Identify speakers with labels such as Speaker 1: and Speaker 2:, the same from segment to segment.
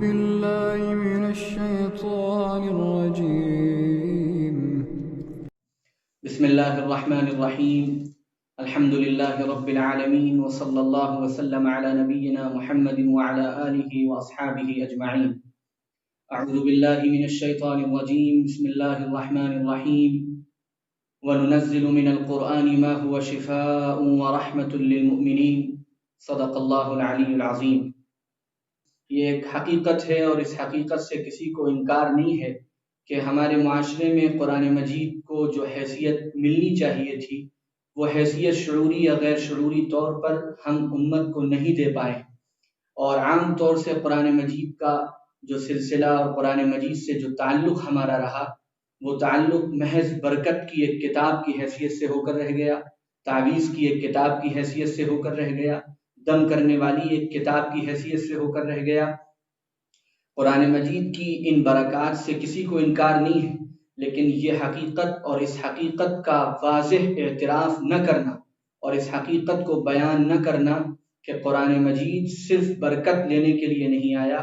Speaker 1: بالله من الشيطان الرجيم.
Speaker 2: بسم الله الرحمن الرحيم. الحمد لله رب العالمين، وصلى الله وسلم على نبينا محمد وعلى آله وأصحابه أجمعين. أعوذ بالله من الشيطان الرجيم. بسم الله الرحمن الرحيم. وننزل من القرآن ما هو شفاء ورحمة للمؤمنين. صدق الله العلي العظيم. یہ ایک حقیقت ہے اور اس حقیقت سے کسی کو انکار نہیں ہے کہ ہمارے معاشرے میں قرآن مجید کو جو حیثیت ملنی چاہیے تھی وہ حیثیت شعوری یا غیر شعوری طور پر ہم امت کو نہیں دے پائے، اور عام طور سے قرآن مجید کا جو سلسلہ اور قرآن مجید سے جو تعلق ہمارا رہا وہ تعلق محض برکت کی ایک کتاب کی حیثیت سے ہو کر رہ گیا، تعویذ کی ایک کتاب کی حیثیت سے ہو کر رہ گیا، دم کرنے والی ایک کتاب کی حیثیت سے ہو کر رہ گیا۔ قرآن مجید کی ان برکات سے کسی کو انکار نہیں ہے، لیکن یہ حقیقت اور اس حقیقت کا واضح اعتراف نہ کرنا اور اس حقیقت کو بیان نہ کرنا کہ قرآن مجید صرف برکت لینے کے لیے نہیں آیا،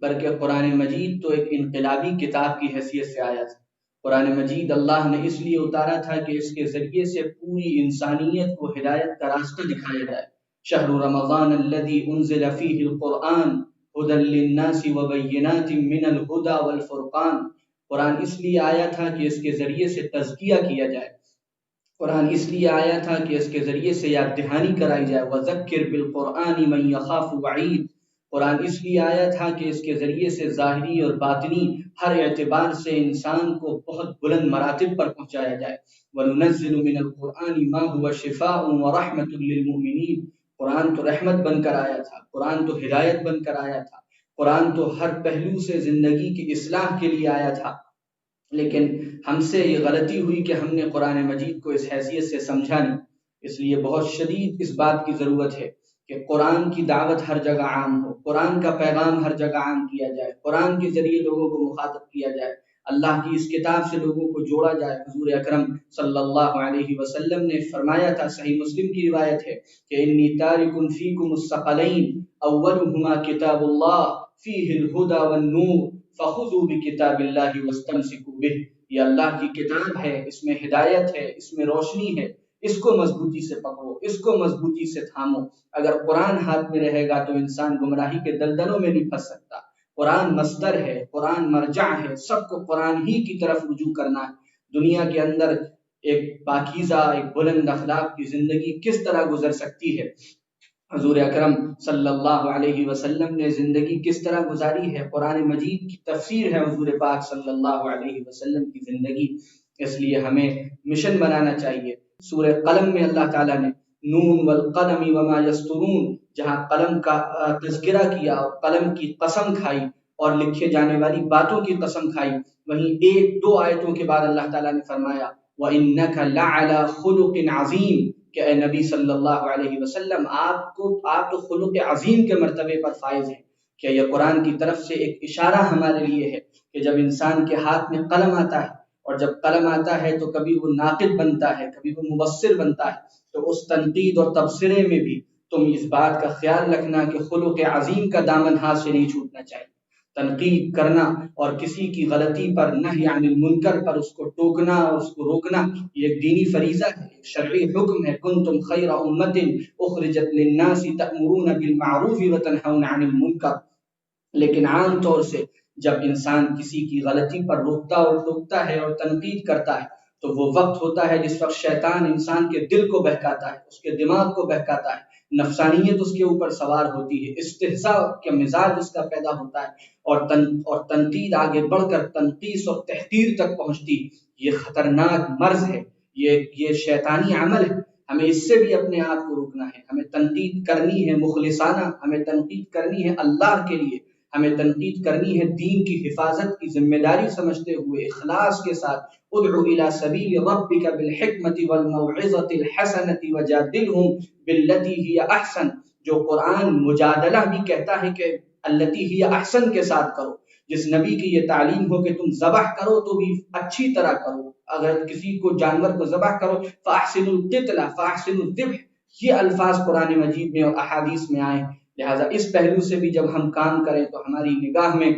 Speaker 2: بلکہ قرآن مجید تو ایک انقلابی کتاب کی حیثیت سے آیا تھا۔ قرآن مجید اللہ نے اس لیے اتارا تھا کہ اس کے ذریعے سے پوری انسانیت کو ہدایت کا راستہ دکھایا جائے۔ شہر رمضان الذي انزل فيه القرآن هدى للناس وبينات من الهدى والفرقان۔ قرآن اس لیے آیا تھا کہ اس کے ذریعے سے تزکیہ کیا جائے، قرآن اس لیے آیا تھا کہ اس کے ذریعے سے یاد دہانی کرائی جائے۔ وذکر بالقرآن من یخاف وعید۔ قرآن اس لیے آیا تھا کہ اس کے ذریعے سے ظاہری اور باطنی ہر اعتبار سے انسان کو بہت بلند مراتب پر پہنچایا جائے۔ وَنُنَزِّلُ مِنَ الْقُرْآنِ مَا هُوَ شِفَاءٌ وَرَحْمَةٌ لِّلْمُؤْمِنِينَ۔ قرآن تو رحمت بن کر آیا تھا، قرآن تو ہدایت بن کر آیا تھا، قرآن تو ہر پہلو سے زندگی کی اصلاح کے لیے آیا تھا، لیکن ہم سے یہ غلطی ہوئی کہ ہم نے قرآن مجید کو اس حیثیت سے سمجھا نہیں۔ اس لیے بہت شدید اس بات کی ضرورت ہے کہ قرآن کی دعوت ہر جگہ عام ہو، قرآن کا پیغام ہر جگہ عام کیا جائے، قرآن کے ذریعے لوگوں کو مخاطب کیا جائے، اللہ کی اس کتاب سے لوگوں کو جوڑا جائے۔ حضور اکرم صلی اللہ علیہ وسلم نے فرمایا تھا، صحیح مسلم کی روایت ہے کہ انی تارک فیکم الثقلین اولہما کتاب اللہ فیہ الہدی والنور فخذوا بکتاب اللہ واستمسکوا بہ۔ یہ اللہ کی کتاب ہے، اس میں ہدایت ہے، اس میں روشنی ہے، اس کو مضبوطی سے پکڑو، اس کو مضبوطی سے تھامو۔ اگر قرآن ہاتھ میں رہے گا تو انسان گمراہی کے دلدلوں میں نہیں پھنس سکتا۔ قرآن مصدر ہے، قرآن مرجع ہے، سب کو قرآن ہی کی طرف رجوع کرنا ہے۔ دنیا کے اندر ایک پاکیزہ، ایک بلند اخلاق کی زندگی کس طرح گزر سکتی ہے؟ حضور اکرم صلی اللہ علیہ وسلم نے زندگی کس طرح گزاری ہے؟ قرآن مجید کی تفسیر ہے حضور پاک صلی اللہ علیہ وسلم کی زندگی۔ اس لیے ہمیں مشن بنانا چاہیے۔ سورہ قلم میں اللہ تعالیٰ نے نون والقلم وما یسطرون، جہاں قلم کا تذکرہ کیا اور قلم کی قسم کھائی اور لکھے جانے والی باتوں کی قسم کھائی، وہیں ایک دو آیتوں کے بعد اللہ تعالیٰ نے فرمایا وَإِنَّكَ لَعَلَى خُلُقٍ عَظِيمٍ، کہ اے نبی صلی اللہ علیہ وسلم آپ تو خلق عظیم کے مرتبے پر فائز ہیں۔ کیا یہ قرآن کی طرف سے ایک اشارہ ہمارے لیے ہے کہ جب انسان کے ہاتھ میں قلم آتا ہے، اور جب قلم آتا ہے تو کبھی وہ ناقد بنتا ہے، کبھی وہ مبصر بنتا ہے، تو اس تنقید اور تبصرے میں بھی تم اس بات کا خیال رکھنا کہ خلق عظیم کا دامن ہاتھ سے نہیں چھوٹنا چاہیے۔ تنقید کرنا اور کسی کی غلطی پر نہی عن المنکر پر اس کو ٹوکنا اور اس کو روکنا، یہ ایک دینی فریضہ ہے، ایک شرعی حکم ہے۔ کنتم خیر امت اخرجت للناس تأمرون بالمعروف وتنہون عن المنکر۔ لیکن عام طور سے جب انسان کسی کی غلطی پر روکتا اور ٹوکتا ہے اور تنقید کرتا ہے تو وہ وقت ہوتا ہے جس وقت شیطان انسان کے دل کو بہکاتا ہے، اس کے دماغ کو بہکاتا ہے، نفسانیت اس کے اوپر سوار ہوتی ہے، استہزاء کا مزاج اس کا پیدا ہوتا ہے، اور تنقید آگے بڑھ کر تنقیص اور تحقیر تک پہنچتی ہے۔ یہ خطرناک مرض ہے، یہ شیطانی عمل ہے۔ ہمیں اس سے بھی اپنے آپ کو روکنا ہے۔ ہمیں تنقید کرنی ہے مخلصانہ، ہمیں تنقید کرنی ہے اللہ کے لیے، ہمیں تنقید کرنی ہے دین کی حفاظت کی ذمہ داری سمجھتے ہوئے اخلاص کے ساتھ۔ ادعو الی سبیل ربک بالحکمۃ والموعظۃ الحسنۃ وجادلہم باللتی ہی احسن، جو قرآن مجادلہ بھی کہتا ہے کہ التی ہی احسن کے ساتھ کرو۔ جس نبی کی یہ تعلیم ہو کہ تم ذبح کرو تو بھی اچھی طرح کرو، اگر کسی کو جانور کو ذبح کرو فاحسنوا القتلہ فاحسنوا الذبح، یہ الفاظ قرآن مجید میں اور احادیث میں آئے، لہٰذا اس پہلو سے بھی جب ہم کام کریں تو ہماری نگاہ میں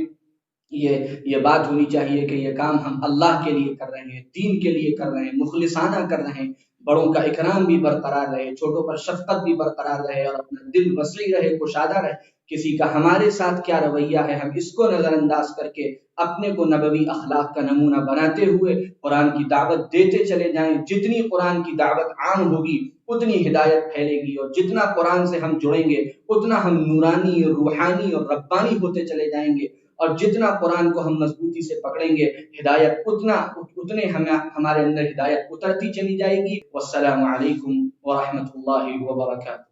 Speaker 2: یہ بات ہونی چاہیے کہ یہ کام ہم اللہ کے لیے کر رہے ہیں، دین کے لیے کر رہے ہیں، مخلصانہ کر رہے ہیں، بڑوں کا اکرام بھی برقرار رہے، چھوٹوں پر شفقت بھی برقرار رہے، اور اپنا دل وسیع رہے، کشادہ رہے۔ کسی کا ہمارے ساتھ کیا رویہ ہے ہم اس کو نظر انداز کر کے اپنے کو نبوی اخلاق کا نمونہ بناتے ہوئے قرآن کی دعوت دیتے چلے جائیں۔ جتنی قرآن کی دعوت عام ہوگی اتنی ہدایت پھیلے گی، اور جتنا قرآن سے ہم جڑیں گے اتنا ہم نورانی اور روحانی اور ربانی ہوتے چلے جائیں گے، اور جتنا قرآن کو ہم مضبوطی سے پکڑیں گے ہدایت اتنے ہمارے اندر ہدایت اترتی چلی جائے گی۔ والسلام علیکم ورحمۃ اللہ وبرکاتہ۔